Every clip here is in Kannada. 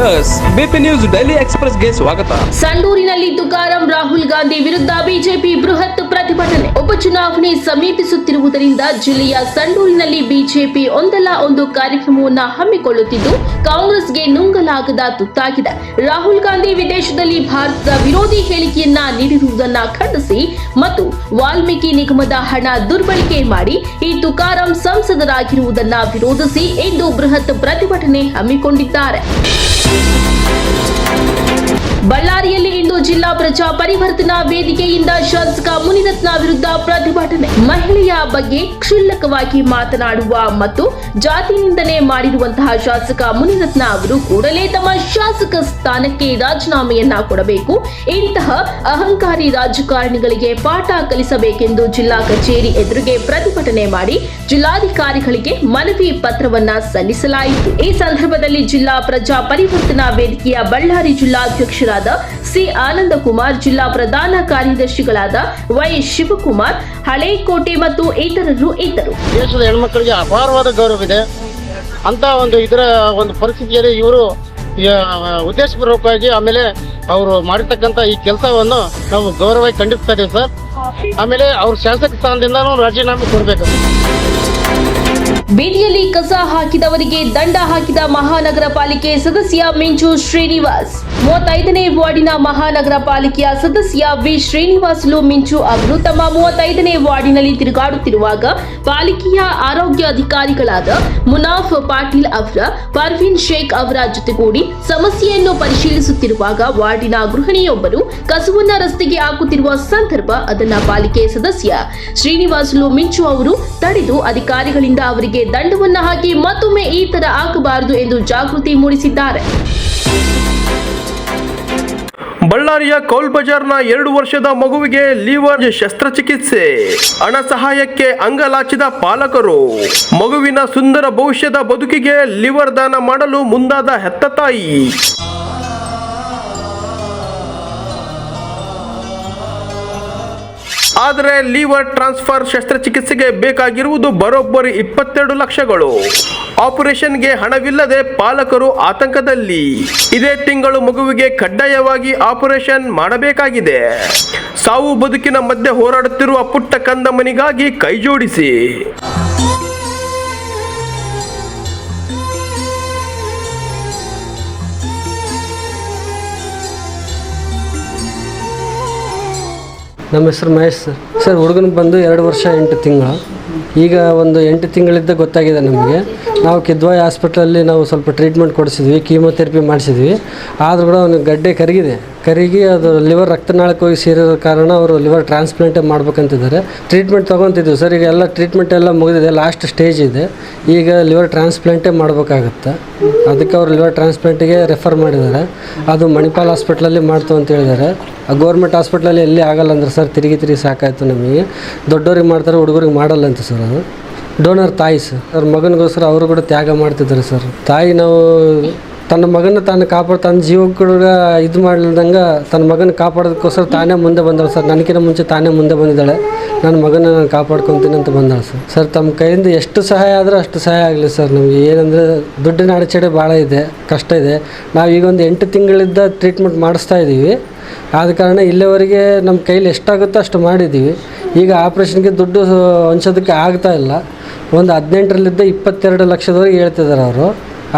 ಎಸ್ ಬಿಪಿ ನ್ಯೂಸ್ ಡೈಲಿ ಎಕ್ಸ್‌ಪ್ರೆಸ್‌ಗೆ ಸ್ವಾಗತ. ಸಂಡೂರಿನಲ್ಲಿ ತುಕಾರಾಂ ರಾಹುಲ್ ಗಾಂಧಿ ವಿರುದ್ಧ ಬಿಜೆಪಿ ಬೃಹತ್ ಪ್ರತಿಭಟನೆ. ಉಪಚುನಾವಣೆ ಸಮೀಪಿಸುತ್ತಿರುವುದರಿಂದ ಜಿಲ್ಲೆಯ ಸಂಡೂರಿನಲ್ಲಿ ಬಿಜೆಪಿ ಒಂದಲ್ಲ ಒಂದು ಕಾರ್ಯಕ್ರಮವನ್ನು ಹಮ್ಮಿಕೊಳ್ಳುತ್ತಿದ್ದು ಕಾಂಗ್ರೆಸ್ಗೆ ನುಂಗಲಾಗದ ತುತ್ತಾಗಿದೆ. ರಾಹುಲ್ ಗಾಂಧಿ ವಿದೇಶದಲ್ಲಿ ಭಾರತದ ವಿರೋಧಿ ಹೇಳಿಕೆಯನ್ನ ನೀಡಿರುವುದನ್ನು ಖಂಡಿಸಿ ಮತ್ತು ವಾಲ್ಮೀಕಿ ನಿಗಮದ ಹಣ ದುರ್ಬಳಕೆ ಮಾಡಿ ಈ ತುಕಾರಾಂ ಸಂಸದರಾಗಿರುವುದನ್ನ ವಿರೋಧಿಸಿ ಇಂದು ಬೃಹತ್ ಪ್ರತಿಭಟನೆ ಹಮ್ಮಿಕೊಂಡಿದ್ದಾರೆ. ಬಳ್ಳಾರಿಯಲ್ಲಿ ಇಂದು ಜಿಲ್ಲಾ ಪ್ರಜಾ ಪರಿವರ್ತನಾ ವೇದಿಕೆಯಿಂದ ಶಾಸಕ ಮುನಿರತ್ನ ವಿರುದ್ಧ ಪ್ರತಿಭಟನೆ. ಮಹಿಳೆಯ ಬಗ್ಗೆ ಕ್ಷುಲ್ಲಕವಾಗಿ ಮಾತನಾಡುವ ಮತ್ತು ಜಾತಿ ನಿಂದನೆ ಮಾಡಿರುವಂತಹ ಶಾಸಕ ಮುನಿರತ್ನ ಅವರು ಕೂಡಲೇ ತಮ್ಮ ಶಾಸಕ ಸ್ಥಾನಕ್ಕೆ ರಾಜೀನಾಮೆಯನ್ನ ಕೊಡಬೇಕು. ಇಂತಹ ಅಹಂಕಾರಿ ರಾಜಕಾರಣಿಗಳಿಗೆ ಪಾಠ ಕಲಿಸಬೇಕೆಂದು ಜಿಲ್ಲಾ ಕಚೇರಿ ಎದುರಿಗೆ ಪ್ರತಿಭಟನೆ ಮಾಡಿ ಜಿಲ್ಲಾಧಿಕಾರಿಗಳಿಗೆ ಮನವಿ ಪತ್ರವನ್ನ ಸಲ್ಲಿಸಲಾಯಿತು. ಈ ಸಂದರ್ಭದಲ್ಲಿ ಜಿಲ್ಲಾ ಪ್ರಜಾ ಪರಿವರ್ತನಾ ವೇದಿಕೆಯ ಬಳ್ಳಾರಿ ಜಿಲ್ಲಾಧ್ಯಕ್ಷರಾದ ಸಿ ಆನಂದಕುಮಾರ್, ಜಿಲ್ಲಾ ಪ್ರಧಾನ ಕಾರ್ಯದರ್ಶಿಗಳಾದ ವೈ ಶಿವಕುಮಾರ್, ಹಳೇಕೋಟೆ ಮತ್ತು ಇತರರು ಇದ್ದರು. ದೇಶದ ಹೆಣ್ಮಕ್ಕಳಿಗೆ ಅಪಾರವಾದ ಗೌರವವಿದೆ ಅಂತ ಇದರ ಪರಿಸ್ಥಿತಿಯಲ್ಲಿ ಇವರು ಉದ್ದೇಶಪೂರ್ವಕವಾಗಿ ಆಮೇಲೆ ಅವರು ಮಾಡಿರ್ತಕ್ಕಂಥ ಈ ಕೆಲಸವನ್ನು ನಾವು ಗೌರವವಾಗಿ ಖಂಡಿಸ್ತಾ ಇದ್ದೀವಿ ಸರ್. ಆಮೇಲೆ ಅವ್ರ ಶಾಸಕ ಸ್ಥಾನದಿಂದ ರಾಜೀನಾಮೆ ಕೊಡಬೇಕು. ಬೀದಿಯಲ್ಲಿ ಕಸ ಹಾಕಿದವರಿಗೆ ದಂಡ ಹಾಕಿದ ಮಹಾನಗರ ಪಾಲಿಕೆ ಸದಸ್ಯ ಮಿಂಚು ಶ್ರೀನಿವಾಸ್. 35ನೇ ವಾರ್ಡಿನ ಮಹಾನಗರ ಪಾಲಿಕೆಯ ಸದಸ್ಯ ವಿ ಶ್ರೀನಿವಾಸುಲು ಮಿಂಚು ಅವರು ತಮ್ಮ 35ನೇ ವಾರ್ಡಿನಲ್ಲಿ ತಿರುಗಾಡುತ್ತಿರುವಾಗ ಪಾಲಿಕೆಯ ಆರೋಗ್ಯ ಅಧಿಕಾರಿಗಳಾದ ಮುನಾಫ್ ಪಾಟೀಲ್ ಅವರ, ಪರ್ವೀನ್ ಶೇಖ್ ಅವರ ಜೊತೆಗೂಡಿ ಸಮಸ್ಯೆಯನ್ನು ಪರಿಶೀಲಿಸುತ್ತಿರುವಾಗ ವಾರ್ಡಿನ ಗೃಹಿಣಿಯೊಬ್ಬರು ಕಸವನ್ನ ರಸ್ತೆಗೆ ಹಾಕುತ್ತಿರುವ ಸಂದರ್ಭ ಅದನ್ನ ಪಾಲಿಕೆ ಸದಸ್ಯ ಶ್ರೀನಿವಾಸುಲು ಮಿಂಚು ಅವರು ತಡೆದು ಅಧಿಕಾರಿಗಳಿಂದ ಅವರಿಗೆ ದಂಡವನ್ನ ಹಾಕಿ ಮತ್ತೊಮ್ಮೆ ಈ ತರ ಆಗಬಾರದು ಎಂದು ಜಾಗೃತಿ ಮೂಡಿಸಿದ್ದಾರೆ. ಬಳ್ಳಾರಿಯ ಕೌಲ್ ಬಜಾರ್ನ 2 ವರ್ಷದ ಮಗುವಿಗೆ ಲಿವರ್ ಶಸ್ತ್ರಚಿಕಿತ್ಸೆ. ಹಣ ಸಹಾಯಕ್ಕೆ ಅಂಗಲಾಚಿದ ಪಾಲಕರು. ಮಗುವಿನ ಸುಂದರ ಭವಿಷ್ಯದ ಬದುಕಿಗೆ ಲಿವರ್ ದಾನ ಮಾಡಲು ಮುಂದಾದ ಹೆತ್ತ ತಾಯಿ. ಆದರೆ ಲಿವರ್ ಟ್ರಾನ್ಸ್ಫರ್ ಶಸ್ತ್ರಚಿಕಿತ್ಸೆಗೆ ಬೇಕಾಗಿರುವುದು ಬರೋಬ್ಬರಿ 22 ಲಕ್ಷಗಳು. ಆಪರೇಷನ್ಗೆ ಹಣವಿಲ್ಲದೆ ಪಾಲಕರು ಆತಂಕದಲ್ಲಿ. ಇದೇ ತಿಂಗಳು ಮಗುವಿಗೆ ಕಡ್ಡಾಯವಾಗಿ ಆಪರೇಷನ್ ಮಾಡಬೇಕಾಗಿದೆ. ಸಾವು ಬದುಕಿನ ಮಧ್ಯೆ ಹೋರಾಡುತ್ತಿರುವ ಪುಟ್ಟ ಕಂದಮ್ಮನಿಗಾಗಿ ಕೈಜೋಡಿಸಿ. ನಮ್ಮ ಹೆಸರು ಮಹೇಶ್ ಸರ್. ಹುಡುಗನಿಗೆ ಬಂದು 2 ವರ್ಷ 8 ತಿಂಗಳು. ಈಗ ಒಂದು 8 ತಿಂಗಳಿದ್ದ ಗೊತ್ತಾಗಿದೆ ನಮಗೆ. ನಾವು ಕಿದ್ವಾಯಿ ಹಾಸ್ಪಿಟ್ಲಲ್ಲಿ ನಾವು ಸ್ವಲ್ಪ ಟ್ರೀಟ್ಮೆಂಟ್ ಕೊಡಿಸಿದ್ವಿ, ಕೀಮೋಥೆರಪಿ ಮಾಡಿಸಿದ್ವಿ. ಆದರೂ ಕೂಡ ಅವನಿಗೆ ಗಡ್ಡೆ ಕರಗಿ ಅದು ಲಿವರ್ ರಕ್ತನಾಳಕ್ಕೆ ಹೋಗಿ ಸೇರಿರೋ ಕಾರಣ ಅವರು ಲಿವರ್ ಟ್ರಾನ್ಸ್ಪ್ಲಾಂಟೇ ಮಾಡ್ಬೇಕಂತಿದ್ದಾರೆ. ಟ್ರೀಟ್ಮೆಂಟ್ ತೊಗೊತಿದ್ವಿ ಸರ್. ಈಗ ಎಲ್ಲ ಟ್ರೀಟ್ಮೆಂಟ್ ಎಲ್ಲ ಮುಗಿದಿದೆ, ಲಾಸ್ಟ್ ಸ್ಟೇಜ್ ಇದೆ. ಈಗ ಲಿವರ್ ಟ್ರಾನ್ಸ್ಪ್ಲಾಂಟೇ ಮಾಡಬೇಕಾಗತ್ತೆ. ಅದಕ್ಕೆ ಅವರು ಲಿವರ್ ಟ್ರಾನ್ಸ್ಪ್ಲಾಂಟಿಗೆ ರೆಫರ್ ಮಾಡಿದ್ದಾರೆ. ಅದು ಮಣಿಪಾಲ್ ಹಾಸ್ಪಿಟ್ಲಲ್ಲಿ ಮಾಡ್ತು ಅಂತ ಹೇಳಿದ್ದಾರೆ. ಗೌರ್ಮೆಂಟ್ ಹಾಸ್ಪಿಟ್ಲಲ್ಲಿ ಎಲ್ಲಿ ಆಗಲ್ಲ ಅಂದ್ರೆ ಸರ್, ತಿರುಗಿ ಸಾಕಾಯಿತು ನಮಗೆ. ದೊಡ್ಡವ್ರಿಗೆ ಮಾಡ್ತಾರೆ, ಹುಡುಗರಿಗೆ ಮಾಡಲ್ಲ ಅಂತ ಸರ್. ಅದು ಡೋನರ್ ತಾಯಿ ಸರ್. ಅವ್ರ ಮಗನಿಗೋಸ್ಕರ ಅವರು ಕೂಡ ತ್ಯಾಗ ಮಾಡ್ತಿದ್ದಾರೆ ಸರ್. ತಾಯಿ ನಾವು ತನ್ನ ಮಗನ ತಾನು ತನ್ನ ಜೀವಕ್ಕೆ ಕೂಡ ಇದು ಮಾಡಲ್ದಂಗೆ ತನ್ನ ಮಗನ ಕಾಪಾಡೋದಕ್ಕೋಸ್ಕರ ತಾನೇ ಮುಂದೆ ಬಂದಳು ಸರ್. ನನಗಿಂತ ಮುಂಚೆ ತಾನೇ ಮುಂದೆ ಬಂದಿದ್ದಾಳೆ. ನನ್ನ ಮಗನ ನಾನು ಕಾಪಾಡ್ಕೊತೀನಿ ಅಂತ ಬಂದಳು ಸರ್. ತಮ್ಮ ಕೈಯಿಂದ ಎಷ್ಟು ಸಹಾಯ ಆದರೂ ಅಷ್ಟು ಸಹಾಯ ಆಗಲಿ ಸರ್. ನಮಗೆ ಏನಂದರೆ ದುಡ್ಡಿನ ಅಡಚಣೆ ಭಾಳ ಇದೆ, ಕಷ್ಟ ಇದೆ. ನಾವೀಗ ಒಂದು 8 ತಿಂಗಳಿಂದ ಟ್ರೀಟ್ಮೆಂಟ್ ಮಾಡಿಸ್ತಾ ಇದ್ದೀವಿ. ಆದ ಕಾರಣ ಇಲ್ಲಿವರೆಗೆ ನಮ್ಮ ಕೈಲಿ ಎಷ್ಟಾಗುತ್ತೋ ಅಷ್ಟು ಮಾಡಿದ್ದೀವಿ. ಈಗ ಆಪ್ರೇಷನ್ಗೆ ದುಡ್ಡು ಹೊಂಚೋದಕ್ಕೆ ಆಗ್ತಾ ಇಲ್ಲ. ಒಂದು 18ರಿಂದ 22 ಲಕ್ಷದವರೆಗೆ ಹೇಳ್ತಿದ್ದಾರೆ ಅವರು.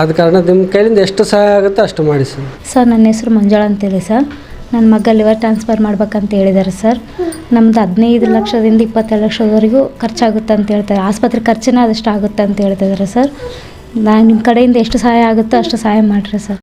ಆದ ಕಾರಣ ನಿಮ್ಮ ಕೈಲಿಂದ ಎಷ್ಟು ಸಹಾಯ ಆಗುತ್ತೋ ಅಷ್ಟು ಮಾಡಿ ಸರ್. ನನ್ನ ಹೆಸರು ಮಂಜುಳಾ ಅಂತೇಳಿ ಸರ್. ನನ್ನ ಮಗ ಲಿವರ್ ಟ್ರಾನ್ಸ್ಫರ್ ಮಾಡ್ಬೇಕಂತ ಹೇಳಿದ್ದಾರೆ ಸರ್. ನಮ್ಮದು 15 ಲಕ್ಷದಿಂದ 22 ಲಕ್ಷದವರೆಗೂ ಖರ್ಚಾಗುತ್ತೆ ಅಂತ ಹೇಳ್ತಾರೆ. ಆಸ್ಪತ್ರೆ ಖರ್ಚಿನ ಅದಷ್ಟು ಆಗುತ್ತೆ ಅಂತ ಹೇಳ್ತಿದ್ದಾರೆ ಸರ್. ನಾನು ನಿಮ್ಮ ಕಡೆಯಿಂದ ಎಷ್ಟು ಸಹಾಯ ಆಗುತ್ತೋ ಅಷ್ಟು ಸಹಾಯ ಮಾಡಿರಿ ಸರ್.